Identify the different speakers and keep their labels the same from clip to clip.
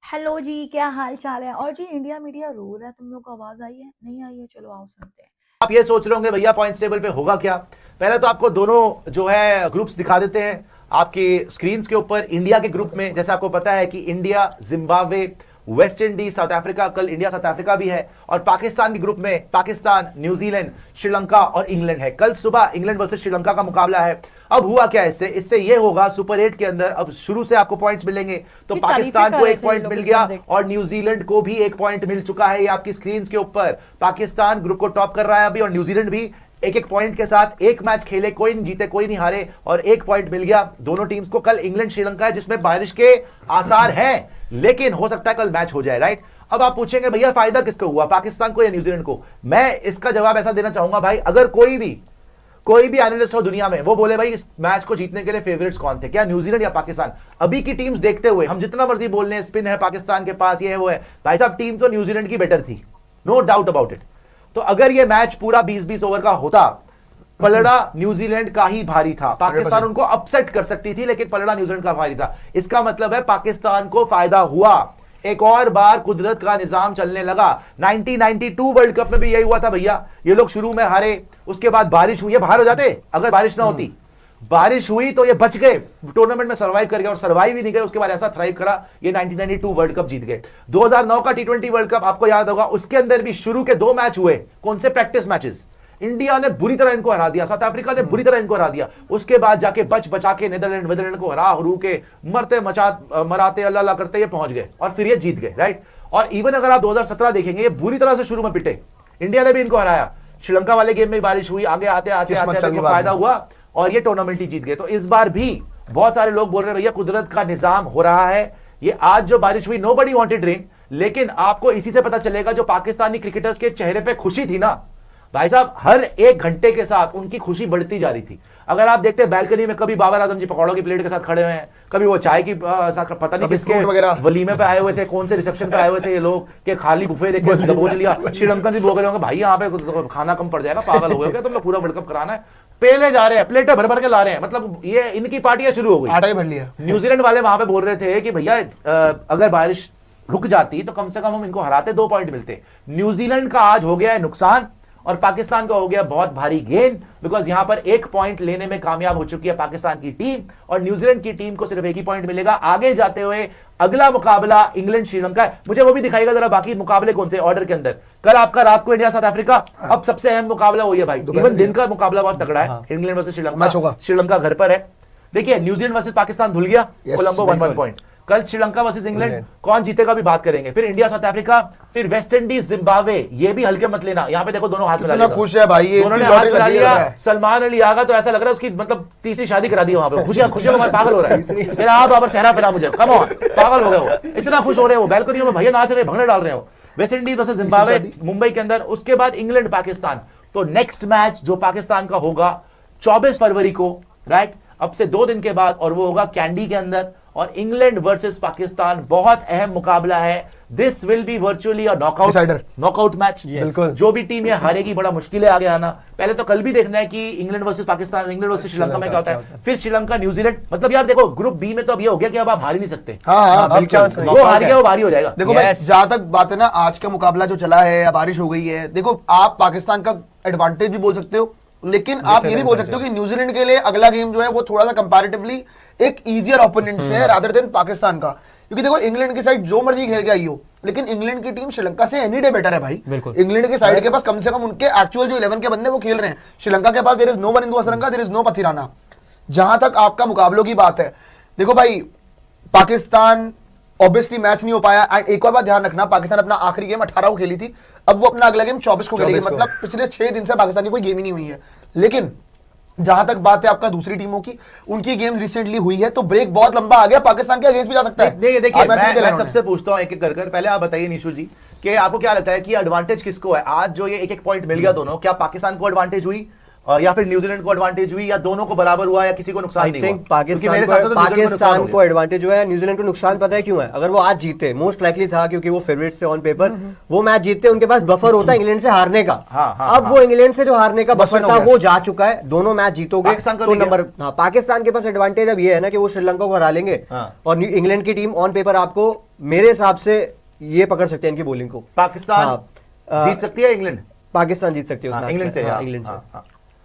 Speaker 1: Hello जी, क्या हाल चाल है? और जी इंडिया मीडिया रो रहा है, तुम लोग को आवाज आई है? नहीं आई है? चलो आओ सुनते हैं।
Speaker 2: आप ये सोच रहे होंगे भैया पॉइंट्स टेबल पे होगा क्या। पहले तो आपको दोनों जो है ग्रुप्स दिखा देते हैं आपकी स्क्रीन के ऊपर। इंडिया के ग्रुप में जैसे आपको पता है कि India, Zimbabwe, West Indies, south Africa, कल इंडिया साउथ अफ्रीका भी है। और पाकिस्तान के ग्रुप में पाकिस्तान, न्यूजीलैंड, श्रीलंका और इंग्लैंड है। कल सुबह इंग्लैंड वर्सेस श्रीलंका का मुकाबला है। अब हुआ क्या इससे इससे ये होगा सुपर 8 के अंदर अब शुरू से आपको पॉइंट्स मिलेंगे। तो
Speaker 1: फिर तारीफें
Speaker 2: पाकिस्तान
Speaker 1: कर
Speaker 2: को
Speaker 1: रहे
Speaker 2: एक
Speaker 1: थे ये
Speaker 2: पॉइंट
Speaker 1: लोग
Speaker 2: मिल
Speaker 1: इस
Speaker 2: गया
Speaker 1: बंदे की।
Speaker 2: और न्यूजीलैंड को भी एक पॉइंट मिल चुका है। ये आपकी स्क्रीन के ऊपर पाकिस्तान ग्रुप को टॉप कर रहा है अभी, और न्यूजीलैंड भी एक एक पॉइंट के साथ एक मैच खेले, कोई नहीं जीते कोई नहीं हारे, और एक पॉइंट मिल गया दोनों टीम्स को। कल इंग्लैंड श्रीलंका है जिसमें बारिश के आसार हैं, लेकिन हो सकता है कल मैच हो जाए, राइट। अब आप पूछेंगे भैया फायदा किसको हुआ, पाकिस्तान को या न्यूजीलैंड को? मैं इसका जवाब ऐसा देना चाहूंगा भाई, अगर कोई भी एनालिस्ट हो दुनिया में, वो बोले भाई इस मैच को जीतने के लिए फेवरेट्स कौन थे, क्या न्यूजीलैंड या पाकिस्तान? अभी की टीम्स देखते हुए हम जितना मर्जी बोल लें स्पिन है पाकिस्तान के पास, ये है वो है, भाई साहब टीम तो न्यूजीलैंड की बेटर थी, नो डाउट अबाउट इट। तो अगर ये मैच पूरा 20-20 ओवर का होता, पलड़ा न्यूजीलैंड का ही भारी था। पाकिस्तान उनको अपसेट कर सकती थी, लेकिन पलड़ा न्यूजीलैंड का भारी था। इसका मतलब है पाकिस्तान को फायदा हुआ। एक और बार कुदरत का निजाम चलने लगा। 1992 वर्ल्ड कप में भी यही हुआ था भैया। ये लोग शुरू में हारे, उसके बाद बारिश हुई, ये बाहर हो जाते अगर बारिश ना होती। बारिश हुई तो ये बच गए, टूर्नामेंट में सर्वाइव कर गए, और सर्वाइव ही नहीं गए, उसके बाद ऐसा थ्राइव करा, ये 1992 वर्ल्ड कप जीत गए। 2009 का टी20 वर्ल्ड कप आपको याद होगा, उसके अंदर भी शुरू के 2 मैच हुए, कौन से? Practice matches. इंडिया ने बुरी तरह इनको हरा दिया, साउथ अफ्रीका ने बुरी तरह इनको हरा दिया। उसके बाद जाके बच बचा के नीदरलैंड को हरू के मरते मराते अल्लाह अल्लाह करते ये पहुंच गए, और फिर ये जीत गए, राइट। और इवन अगर आप 2017 देखेंगे, ये बुरी तरह से शुरू में पिटे, इंडिया ने भी इनको हराया। श्रीलंका वाले गेम में बारिश हुई, आगे आते आते आते फायदा हुआ और ये टूर्नामेंट ही जीत गए। तो इस बार भी बहुत सारे लोग बोल रहे हैं भैया कुदरत का निजाम हो रहा है। ये आज जो बारिश हुई, नोबडी वांटेड रेन, लेकिन आपको इसी से पता चलेगा जो पाकिस्तानी क्रिकेटर्स के चेहरे पे खुशी थी ना भाई साहब, हर एक घंटे के साथ उनकी खुशी बढ़ती जा रही थी। अगर आप देखते हैं बैल्कनी में, कभी बाबर आजम जी पकौड़ों की प्लेट के साथ खड़े हुए हैं, कभी वो चाय की साथ, पता नहीं किसके वलीमे पे आए हुए थे, कौन से रिसेप्शन पे आए हुए थे ये लोग, के खाली बुफे देख के दबोच लिया। श्रीलंकन से बोल रहे होंगे भाई यहाँ पे खाना कम पड़ जाएगा, पागल हो गए क्या तुम लोग, पूरा वर्ल्ड कप कराना है। पेले जा रहे हैं, प्लेटें भर भर के ला रहे हैं, मतलब ये इनकी पार्टियां शुरू हो गई,
Speaker 3: आटा ही भर लिया।
Speaker 2: न्यूजीलैंड वाले वहां पे बोल रहे थे कि भैया अगर बारिश रुक जाती तो कम से कम हम इनको हराते, 2 पॉइंट मिलते। न्यूजीलैंड का आज हो गया है नुकसान और पाकिस्तान का हो गया बहुत भारी गेन, बिकॉज यहां पर 1 पॉइंट लेने में कामयाब हो चुकी है पाकिस्तान की टीम, और न्यूजीलैंड की टीम को सिर्फ 1 ही पॉइंट मिलेगा आगे जाते हुए। अगला मुकाबला इंग्लैंड श्रीलंका है। मुझे वो भी दिखाएगा जरा बाकी मुकाबले कौन से ऑर्डर के अंदर। कल आपका रात को इंडिया साउथ अफ्रीका, अब सबसे अहम मुकाबला वही है भाई, इवन दिन का मुकाबला बहुत तगड़ा है, इंग्लैंड वर्सेस श्रीलंका। श्रीलंका घर पर है। देखिए न्यूजीलैंड वर्सेस पाकिस्तान धुल गया, कोलंबो 1-1 पॉइंट। कल श्रीलंका वर्सेस इंग्लैंड, कौन जीतेगा भी बात करेंगे। फिर इंडिया साउथ अफ्रीका, फिर वेस्ट इंडीज जिम्बाब्वे, ये भी हल्के मत लेना। यहाँ पे देखो दोनों हाथ मिला लिया,
Speaker 3: खुश है भाई,
Speaker 2: दोनों ने हाथ मिला लिया। सलमान अली आगा तो ऐसा लग रहा है उसकी मतलब तीसरी शादी करा दी वहां पे, खुशियां खुशियां पागल हो रहा है। फिर आप बाबर सहरा पिला मुझे, कम ऑन, पागल हो गए वो, इतना खुश हो रहे हो, बैल्कनियों में भैया नाच रहे, भंगड़े डाल रहे हो। West Indies versus Zimbabwe Mumbai के अंदर, उसके बाद इंग्लैंड पाकिस्तान। तो नेक्स्ट मैच जो पाकिस्तान का होगा 24 फरवरी को, राइट, अब से 2 दिन के बाद, और वो होगा कैंडी के अंदर। और इंग्लैंड वर्सेस पाकिस्तान बहुत अहम मुकाबला है। This will be virtually a knockout match. बिल्कुल, जो भी टीम ये हारेगी बड़ा मुश्किल है आगे आना। पहले तो कल भी देखना है कि England versus Pakistan, England versus Sri Lanka में क्या होता है, फिर श्रीलंका न्यूजीलैंड। मतलब यार देखो ग्रुप बी में तो अब ये हो गया कि अब आप हार ही नहीं सकते, जो हार गया वो भारी हो जाएगा।
Speaker 3: देखो भाई, जहां तक बात है ना, आज का मुकाबला जो चला है, बारिश हो गई है, देखो आप पाकिस्तान का एडवांटेज भी बोल सकते हो, लेकिन आप ये भी बोल सकते हो कि न्यूजीलैंड के लिए अगला गेम जो है वो थोड़ा सा कंपैरेटिवली एक इजियर ओपोनेंट से है रादर देन पाकिस्तान का। क्योंकि देखो इंग्लैंड की साइड जो मर्जी खेल के आई हो, लेकिन इंग्लैंड की टीम श्रीलंका से एनी डे बेटर है भाई। इंग्लैंड के साइड के पास कम से कम उनके एक्चुअल जो 11 के बंदे वो खेल रहे हैं। श्रीलंका के पास देयर इज नो वन इंदु Hasaranga, there is no Pathirana. जहां तक आपका मुकाबलों की बात है, देखो भाई पाकिस्तान ऑब्वियसली मैच नहीं हो पाया। एंड एक और बात ध्यान रखना, पाकिस्तान अपना आखिरी गेम 18 को खेली थी, अब वो अपना अगला गेम 24 को खेलेगी, मतलब पिछले 6 दिन से पाकिस्तान की कोई गेम ही नहीं हुई है। लेकिन जहां तक बात है आपका दूसरी टीमों की, उनकी गेम्स रिसेंटली हुई है, तो ब्रेक बहुत लंबा आ गया, पाकिस्तान के अगेंस्ट भी जा सकता है।
Speaker 2: देखिए मैं सबसे पूछता हूं एक एक कर, पहले आप बताइए निशु जी कि आपको क्या लगता है कि एडवांटेज किसको है? आज जो ये 1-1 पॉइंट मिल गया दोनों, क्या पाकिस्तान को एडवांटेज हुई? या फिर न्यूजीलैंड को एडवांटेज हुई, या दोनों को बराबर हुआ, या किसी को नुकसान नहीं हुआ? क्योंकि
Speaker 4: पाकिस्तान
Speaker 2: मेरे हिसाब से तो न्यूजीलैंड को नुकसान हो
Speaker 4: को एडवांटेज हुआ है, न्यूजीलैंड को नुकसान पता है क्यों है? अगर वो आज जीते, मोस्ट लाइकली था क्योंकि वो फेवरेट्स थे ऑन पेपर, वो मैच जीतते उनके पास बफर होता है इंग्लैंड से हारने का। अब वो इंग्लैंड से जो हारने का बफर था वो जा चुका है, दोनों मैच जीतोगे तो नंबर। पाकिस्तान के पास एडवांटेज अब ये है ना कि वो श्रीलंका को हरा लेंगे, और इंग्लैंड की टीम ऑन पेपर आपको मेरे हिसाब से ये पकड़ सकते हैं इनकी बॉलिंग को।
Speaker 2: पाकिस्तान जीत सकती है इंग्लैंड?
Speaker 4: पाकिस्तान जीत सकती है
Speaker 2: इंग्लैंड से,
Speaker 4: इंग्लैंड से।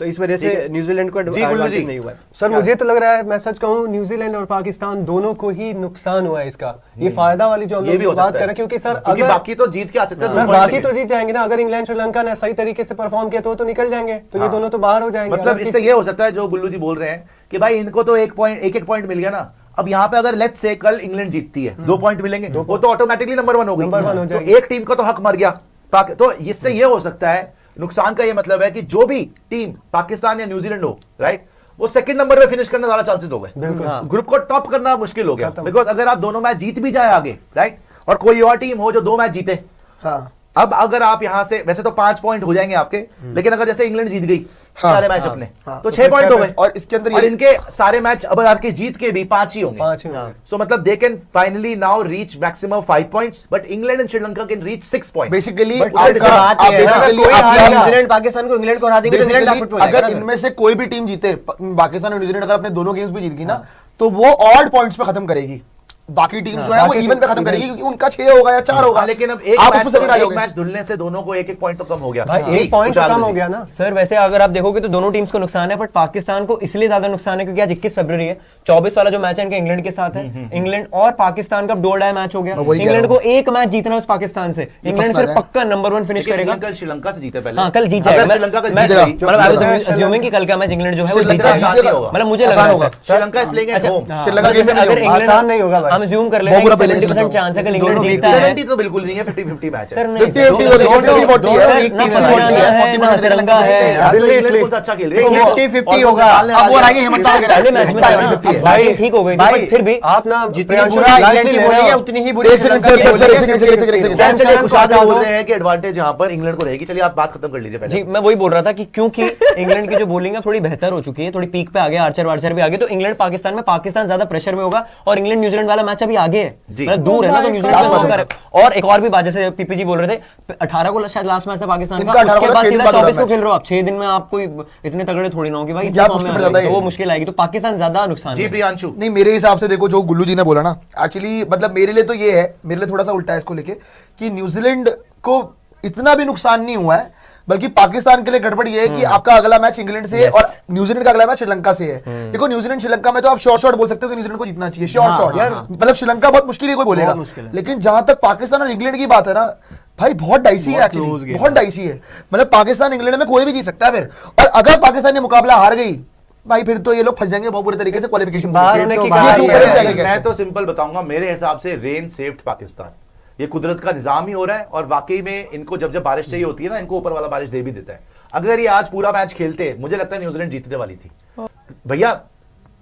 Speaker 4: तो इस वजह से न्यूजीलैंड को एडवांटेज नहीं हुआ है।
Speaker 5: सर मुझे तो लग रहा है, मैं सच कहूं, न्यूजीलैंड और पाकिस्तान दोनों को ही नुकसान हुआ है इसका। ये फायदा वाली जो हम लोग बात कर रहे हैं, क्योंकि सर अगर
Speaker 2: बाकी तो जीत के आ सकते हैं,
Speaker 5: बाकी तो जीत जाएंगे ना। अगर इंग्लैंड श्रीलंका ने सही तरीके से परफॉर्म किया तो निकल जाएंगे, तो ये दोनों तो बाहर हो जाएंगे।
Speaker 2: मतलब इससे ये हो सकता है जो गुल्लू जी बोल रहे हैं कि भाई इनको तो एक पॉइंट मिल गया ना, अब यहाँ पे अगर लेट्स से कल इंग्लैंड जीतती है 2 पॉइंट मिलेंगे, वो तो ऑटोमेटिकली नंबर 1 हो गई, तो एक टीम का तो हक मर गया। तो इससे ये हो सकता है, नुकसान का ये मतलब है कि जो भी टीम पाकिस्तान या न्यूजीलैंड हो, राइट, वो सेकंड नंबर पे फिनिश करने ज्यादा चांसेस हो गए, ग्रुप को टॉप करना मुश्किल हो गया। बिकॉज अगर आप दोनों मैच जीत भी जाए आगे, राइट, और कोई और टीम हो जो 2 मैच जीते, अब अगर आप यहां से, वैसे तो 5 पॉइंट हो जाएंगे आपके, लेकिन अगर जैसे इंग्लैंड जीत गई सारे मैच अपने, तो 6 पॉइंट हो गए, और इसके अंदर इनके सारे मैच अब आके जीत के भी 5 ही होंगे। सो मतलब they can finally now reach maximum 5 points, but England and Sri Lanka can reach 6 points.
Speaker 3: Basically
Speaker 4: New Zealand Pakistan को इंग्लैंड को हरा देंगे,
Speaker 3: अगर इनमें से कोई भी टीम जीते, पाकिस्तान और न्यूजीलैंड अगर अपने दोनों गेम्स भी जीत गई ना, तो वो ऑड पॉइंट्स पे खत्म करेगी, बाकी टीम जो है वो इवन पे खत्म करेगी, क्योंकि उनका 6 होगा या 4 होगा।
Speaker 2: लेकिन अब एक मैच धुलने से दोनों को एक पॉइंट तो कम हो गया,
Speaker 5: भाई 1 पॉइंट कम हो गया ना
Speaker 6: सर। वैसे अगर आप देखोगे तो दोनों टीम्स को नुकसान है, बट पाकिस्तान को इसलिए ज्यादा नुकसान है क्योंकि आज 21 फरवरी है, 24 वाला जो मैच है इनका इंग्लैंड के साथ है, इंग्लैंड और पाकिस्तान का 2 मैच हो गया। इंग्लैंड को एक मैच जीतना है उस पाकिस्तान से, इंग्लैंड फिर पक्का नंबर 1 फिनिश करेगा।
Speaker 2: कल श्रीलंका से जीते पहले,
Speaker 6: हाँ कल जीत जाएगा,
Speaker 2: श्रीलंका
Speaker 6: मतलब कल का मैच इंग्लैंड जो है वो जीत जाएगा, मतलब मुझे लग रहा है
Speaker 2: Sri Lanka is playing at home.
Speaker 6: अगर इंग्लैंड
Speaker 5: आसान नहीं होगा,
Speaker 6: हम ज्यूम कर लेते हैं 70% चांस है कि इंग्लैंड जीतता है।
Speaker 2: 70 तो बिल्कुल नहीं है, 50-50 मैच है
Speaker 6: सर नहीं,
Speaker 2: श्रीलंका है, इंग्लैंड कौन सा अच्छा खेल रही है,
Speaker 3: 50-50 होगा। अब वो आएंगे हिम्मत
Speaker 6: पहले मैच में भाई ठीक हो गई थी, बट फिर भी
Speaker 5: आप ना
Speaker 4: जितनी बुरा इंग्लैंड की बॉलिंग है उतनी ही बुरी श्रीलंका की
Speaker 2: बोल रहे हैं कि एडवांटेज यहाँ पर इंग्लैंड को रहेगी। चलिए आप बात खत्म कर लीजिए पहले।
Speaker 6: जी मैं वही बोल रहा था कि क्योंकि इंग्लैंड की जो बॉलिंग है थोड़ी बेहतर हो चुकी है, थोड़ी पीक पे आ गया, आर्चर भी आगे, तो इंग्लैंड पाकिस्तान में पाकिस्तान ज्यादा प्रेशर में होगा, और इंग्लैंड न्यूजीलैंड वाला मैच अभी आगे है, मतलब दूर है ना, तो न्यूजीलैंड और एक और भी बात, जैसे पीपीजी बोल रहे थे 18 को शायद लास्ट मैच था पाकिस्तान का, उसके बाद सीधा 24 को खेल रहे हो आप। 6 दिन में आपको इतने तगड़े थोड़ी ना होगी भाई, तो वो मुश्किल आएगी, तो पाकिस्तान ज्यादा नुकसान।
Speaker 2: जी प्रियांशु,
Speaker 3: नहीं मेरे हिसाब से देखो जो गुल्लू जी ने बोला ना, एक्चुअली मतलब मेरे लिए तो ये है, मेरे लिए थोड़ा सा उल्टा है इसको लेके, कि न्यूजीलैंड को इतना भी नुकसान नहीं हुआ है, बल्कि पाकिस्तान के लिए गड़बड़ ये है कि आपका अगला मैच इंग्लैंड से है और न्यूजीलैंड का अगला मैच श्रीलंका से है। देखो न्यूजीलैंड श्रीलंका में तो आप शॉर्ट बोल सकते हो कि न्यूजीलैंड को जीतना चाहिए, शॉर्ट यार, मतलब श्रीलंका बहुत मुश्किल है कोई बोलेगा, लेकिन जहां तक पाकिस्तान और इंग्लैंड की बात है ना भाई, बहुत डाइसी है एक्चुअली, बहुत डाइसी है। मतलब पाकिस्तान इंग्लैंड में कोई भी जीत सकता है फिर, और अगर पाकिस्तान ने मुकाबला हार गई भाई, फिर तो ये लोग फंस जाएंगे बहुत बुरे तरीके से क्वालिफिकेशन।
Speaker 2: मैं तो सिंपल बताऊंगा, मेरे हिसाब से रेन सेव्ड पाकिस्तान, ये कुदरत का निजाम ही हो रहा है, और वाकई में इनको जब जब बारिश चाहिए होती है ना, इनको ऊपर वाला बारिश दे भी देता है। अगर ये आज पूरा मैच खेलते, मुझे लगता है न्यूजीलैंड जीतने वाली थी भैया।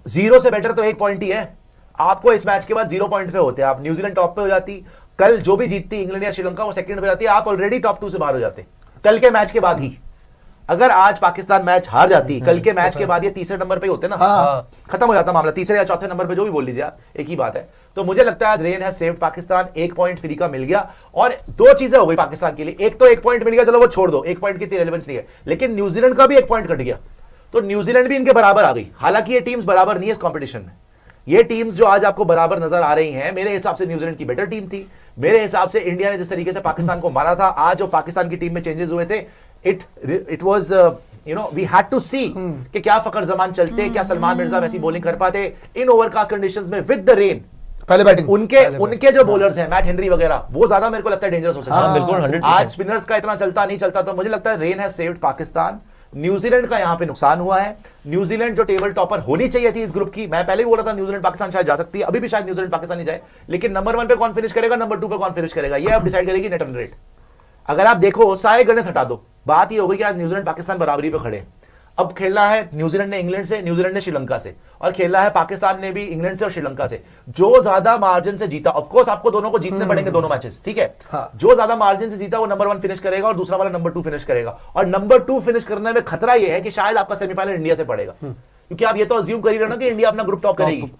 Speaker 2: 0 से बेटर तो 1 पॉइंट ही है, आपको इस मैच के बाद 0 पॉइंट पे होते, आप न्यूजीलैंड टॉप पे हो जाती, कल जो भी जीतती इंग्लैंड या श्रीलंका वो सेकंड पे जाती, आप ऑलरेडी टॉप 2 से बाहर हो जाते कल के मैच के बाद ही। अगर आज पाकिस्तान मैच हार जाती, कल के मैच के बाद ये तीसरे नंबर पे होते ना, खत्म हो जाता मामला, तीसरे या चौथे नंबर पे जो भी बोल लीजिए आप, एक ही बात है। तो मुझे लगता है आज रेन है सेव्ड पाकिस्तान, 1 पॉइंट फ्री का मिल गया, और 2 चीजें हो गई पाकिस्तान के लिए। एक तो 1 पॉइंट मिल गया, चलो वो छोड़ दो, 1 पॉइंट की इतनी रेलेवेंस नहीं है, लेकिन न्यूजीलैंड का भी 1 पॉइंट कट गया, तो न्यूजीलैंड भी इनके बराबर आ गई। हालांकि ये टीम्स बराबर नहीं है इस कॉम्पिटिशन में, ये टीम्स जो आज आपको बराबर नजर आ रही हैं, मेरे हिसाब से न्यूजीलैंड की बेटर टीम थी। मेरे हिसाब से इंडिया ने जिस तरीके से पाकिस्तान को मारा था, आज जो पाकिस्तान की टीम में चेंजेस हुए थे, it was you know we had to see कि क्या फखर जमान चलते, क्या सलमान मिर्जा वैसी बॉलिंग कर पाते इन ओवरकास्ट कंडीशंस में विद द रेन।
Speaker 3: पहले बैटिंग
Speaker 2: उनके जो बॉलर्स हैं मैट हेनरी वगैरह, वो ज्यादा मेरे को लगता है डेंजरस हो सकता है।
Speaker 6: बिल्कुल 100%।
Speaker 2: आज स्पिनर्स का इतना चलता नहीं चलता, तो मुझे लगता है rain has saved Pakistan. New Zealand का यहां पे नुकसान हुआ है। न्यूजीलैंड जो टेबल टॉपर होनी चाहिए थी इस ग्रुप की, मैं पहले भी बोला था न्यूजीलैंड पाकिस्तान शायद जा सकती है, अभी भी शायद न्यूजीलैंड पाकिस्तान नहीं जाए, लेकिन नंबर 1 पे कौन फिनिश करेगा, नंबर 2 पे कौन फिनिश करेगा, ये अब डिसाइड करेगी नेट रन रेट। अगर आप देखो सारे गणित हटा दो, बात ये होगी कि आज न्यूजीलैंड पाकिस्तान बराबरी पे खड़े। अब खेलना है न्यूजीलैंड ने इंग्लैंड से, न्यूजीलैंड ने श्रीलंका से, और खेलना है पाकिस्तान ने भी इंग्लैंड से और श्रीलंका से। जो ज्यादा मार्जिन से जीता, ऑफ कोर्स आपको दोनों को जीतने पड़ेंगे दोनों मैचेस, ठीक है।
Speaker 3: हाँ।
Speaker 2: जो ज्यादा मार्जिन से जीता वो नंबर 1 फिनिश करेगा और दूसरा वाला नंबर 2 फिनिश करेगा। और नंबर 2 फिनिश करने में खतरा यह है कि शायद आपका सेमीफाइनल इंडिया से पड़ेगा, क्योंकि आप ये तो अज्यूम कर ही रहे हो ना कि इंडिया अपना ग्रुप टॉप करेगी।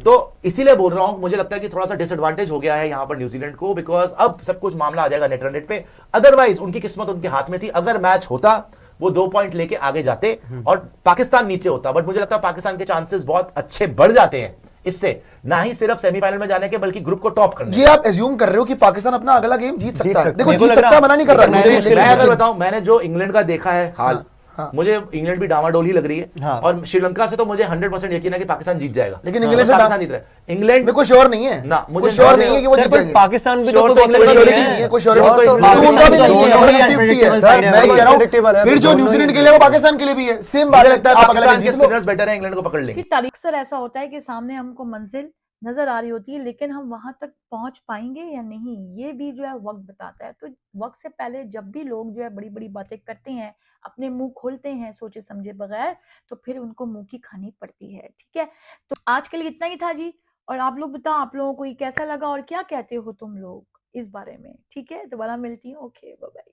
Speaker 2: तो इसीलिए बोल रहा हूं, मुझे लगता है कि थोड़ा सा डिसएडवांटेज हो गया है यहां पर न्यूजीलैंड को, बिकॉज अब सब कुछ मामला आ जाएगा नेट रन रेट पे। अदरवाइज उनकी किस्मत उनके हाथ में थी, अगर मैच होता वो 2 पॉइंट लेके आगे जाते और पाकिस्तान नीचे होता। बट मुझे लगता है पाकिस्तान के चांसेस बहुत अच्छे बढ़ जाते हैं इससे, ना ही सिर्फ सेमीफाइनल में जाने के बल्कि ग्रुप को टॉप करने।
Speaker 3: ये आप एज्यूम कर रहे हो कि पाकिस्तान अपना अगला गेम जीत सकता है। देखो
Speaker 6: मेरे को
Speaker 3: जीत
Speaker 6: लग
Speaker 3: सकता
Speaker 6: रहा-
Speaker 3: है, मना नहीं कर रहा
Speaker 2: मैं अगर बताऊं, मैंने जो इंग्लैंड का देखा है हाल, मुझे इंग्लैंड भी डामाडोल ही लग रही है।
Speaker 4: हाँ।
Speaker 2: और श्रीलंका से तो मुझे 100% यकीन है कि पाकिस्तान जीत जाएगा।
Speaker 3: लेकिन इंग्लैंड से
Speaker 2: पाकिस्तान जीत रहा है। इंग्लैंड
Speaker 3: में कोई श्योर नहीं है
Speaker 2: ना, मुझे
Speaker 3: कोई श्योर नहीं है कि वो
Speaker 6: सर,
Speaker 3: जीत
Speaker 6: पर
Speaker 3: जाएंगे।
Speaker 6: पाकिस्तान भी तो
Speaker 2: श्योर
Speaker 6: कोई
Speaker 2: तो
Speaker 6: बहुत
Speaker 2: इंग्लैंड
Speaker 6: बड़ी
Speaker 3: श्योरिटी
Speaker 6: है।
Speaker 3: नहीं है, कोई श्योरिटी
Speaker 6: श्योर तो
Speaker 3: उनका भी नहीं है,
Speaker 6: दोनों ही
Speaker 3: 50-50 है।
Speaker 6: unpredictable
Speaker 3: सर,
Speaker 6: side है।
Speaker 3: मैं कह रहा
Speaker 5: unpredictable
Speaker 3: हूं
Speaker 5: है,
Speaker 3: फिर जो
Speaker 5: दोनों
Speaker 3: न्यूजीलैंड
Speaker 5: ही-
Speaker 3: के लिए वो पाकिस्तान के लिए भी है, सेम बात
Speaker 2: मुझे
Speaker 3: है।
Speaker 2: लगता है
Speaker 3: आप अगला
Speaker 2: पाकिस्तान
Speaker 3: गेम
Speaker 2: के
Speaker 3: जीत लो।
Speaker 2: स्पिनर्स बेटर है, इंग्लैंड को पकड़ लेंगे।
Speaker 1: कि अक्सर ऐसा होता है कि सामने हमको मंजिल नजर आ रही होती है, लेकिन हम वहां तक पहुंच पाएंगे या नहीं, ये भी जो है वक्त बताता है। तो वक्त से पहले जब भी लोग जो है बड़ी बड़ी बातें करते हैं, अपने मुंह खोलते हैं सोचे समझे बगैर, तो फिर उनको मुंह की खानी पड़ती है। ठीक है, तो आज के लिए इतना ही था जी। और आप लोग बताओ, आप लोगों को ये कैसा लगा और क्या कहते हो तुम लोग इस बारे में? ठीक है, दोबारा मिलती हूँ। Okay, bye bye.